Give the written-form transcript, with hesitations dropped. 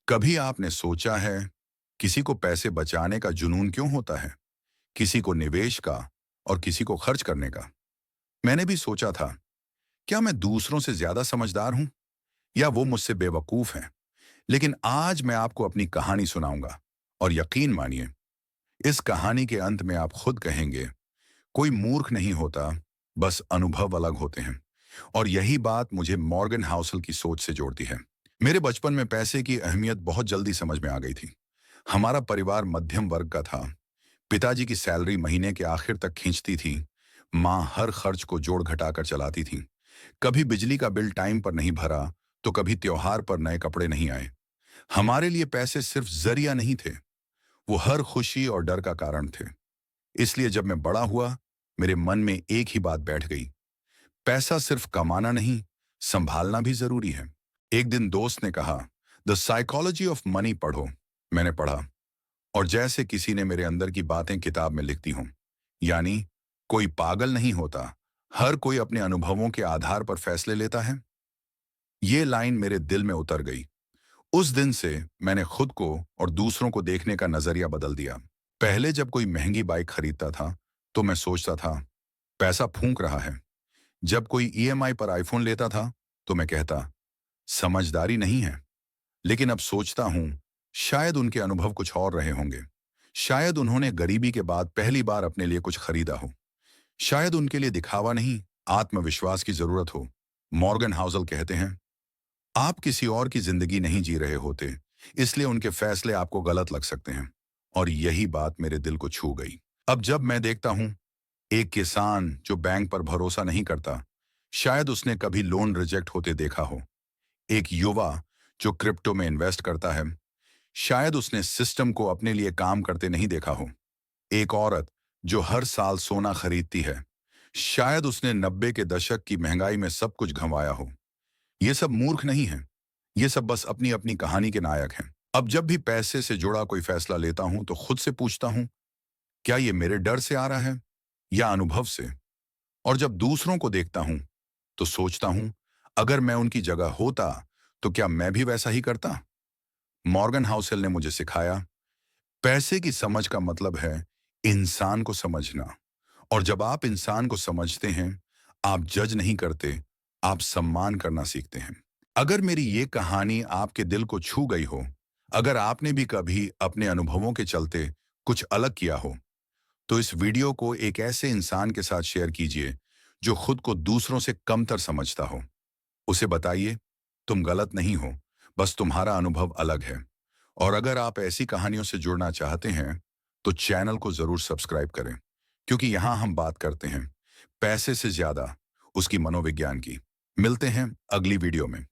कभी आपने सोचा है किसी को पैसे बचाने का जुनून क्यों होता है, किसी को निवेश का और किसी को खर्च करने का। मैंने भी सोचा था, क्या मैं दूसरों से ज्यादा समझदार हूं या वो मुझसे बेवकूफ हैं। लेकिन आज मैं आपको अपनी कहानी सुनाऊंगा और यकीन मानिए, इस कहानी के अंत में आप खुद कहेंगे, कोई मूर्ख नहीं होता, बस अनुभव अलग होते हैं। और यही बात मुझे मॉर्गन हाउसल की सोच से जोड़ती है। मेरे बचपन में पैसे की अहमियत बहुत जल्दी समझ में आ गई थी। हमारा परिवार मध्यम वर्ग का था। पिताजी की सैलरी महीने के आखिर तक खींचती थी। माँ हर खर्च को जोड़ घटाकर चलाती थी। कभी बिजली का बिल टाइम पर नहीं भरा तो कभी त्योहार पर नए कपड़े नहीं आए। हमारे लिए पैसे सिर्फ जरिया नहीं थे, वो हर खुशी और डर का कारण थे। इसलिए जब मैं बड़ा हुआ, मेरे मन में एक ही बात बैठ गई, पैसा सिर्फ कमाना नहीं, संभालना भी जरूरी है। एक दिन दोस्त ने कहा, द साइकोलॉजी ऑफ मनी पढ़ो। मैंने पढ़ा और जैसे किसी ने मेरे अंदर की बातें किताब में लिखती हों। यानी कोई पागल नहीं होता, हर कोई अपने अनुभवों के आधार पर फैसले लेता है। ये लाइन मेरे दिल में उतर गई। उस दिन से मैंने खुद को और दूसरों को देखने का नजरिया बदल दिया। पहले जब कोई महंगी बाइक खरीदता था तो मैं सोचता था, पैसा फूंक रहा है। जब कोई ईएमआई पर आईफोन लेता था तो मैं कहता, समझदारी नहीं है। लेकिन अब सोचता हूं, शायद उनके अनुभव कुछ और रहे होंगे। शायद उन्होंने गरीबी के बाद पहली बार अपने लिए कुछ खरीदा हो। शायद उनके लिए दिखावा नहीं, आत्मविश्वास की जरूरत हो। मॉर्गन हाउसल कहते हैं, आप किसी और की जिंदगी नहीं जी रहे होते, इसलिए उनके फैसले आपको गलत लग सकते हैं। और यही बात मेरे दिल को छू गई। अब जब मैं देखता हूं, एक किसान जो बैंक पर भरोसा नहीं करता, शायद उसने कभी लोन रिजेक्ट होते देखा हो। एक युवा जो क्रिप्टो में इन्वेस्ट करता है, शायद उसने सिस्टम को अपने लिए काम करते नहीं देखा हो। एक औरत जो हर साल सोना खरीदती है, शायद उसने 90 के दशक की महंगाई में सब कुछ गंवाया हो। ये सब मूर्ख नहीं है, ये सब बस अपनी अपनी कहानी के नायक हैं। अब जब भी पैसे से जुड़ा कोई फैसला लेता हूं तो खुद से पूछता हूं, क्या ये मेरे डर से आ रहा है या अनुभव से। और जब दूसरों को देखता हूं तो सोचता हूं, अगर मैं उनकी जगह होता तो क्या मैं भी वैसा ही करता। मॉर्गन हाउसेल ने मुझे सिखाया, पैसे की समझ का मतलब है इंसान को समझना। और जब आप इंसान को समझते हैं, आप जज नहीं करते, आप सम्मान करना सीखते हैं। अगर मेरी ये कहानी आपके दिल को छू गई हो, अगर आपने भी कभी अपने अनुभवों के चलते कुछ अलग किया हो, तो इस वीडियो को एक ऐसे इंसान के साथ शेयर कीजिए जो खुद को दूसरों से कमतर समझता हो। उसे बताइए, तुम गलत नहीं हो, बस तुम्हारा अनुभव अलग है। और अगर आप ऐसी कहानियों से जुड़ना चाहते हैं तो चैनल को जरूर सब्सक्राइब करें, क्योंकि यहां हम बात करते हैं पैसे से ज्यादा उसकी मनोविज्ञान की। मिलते हैं अगली वीडियो में।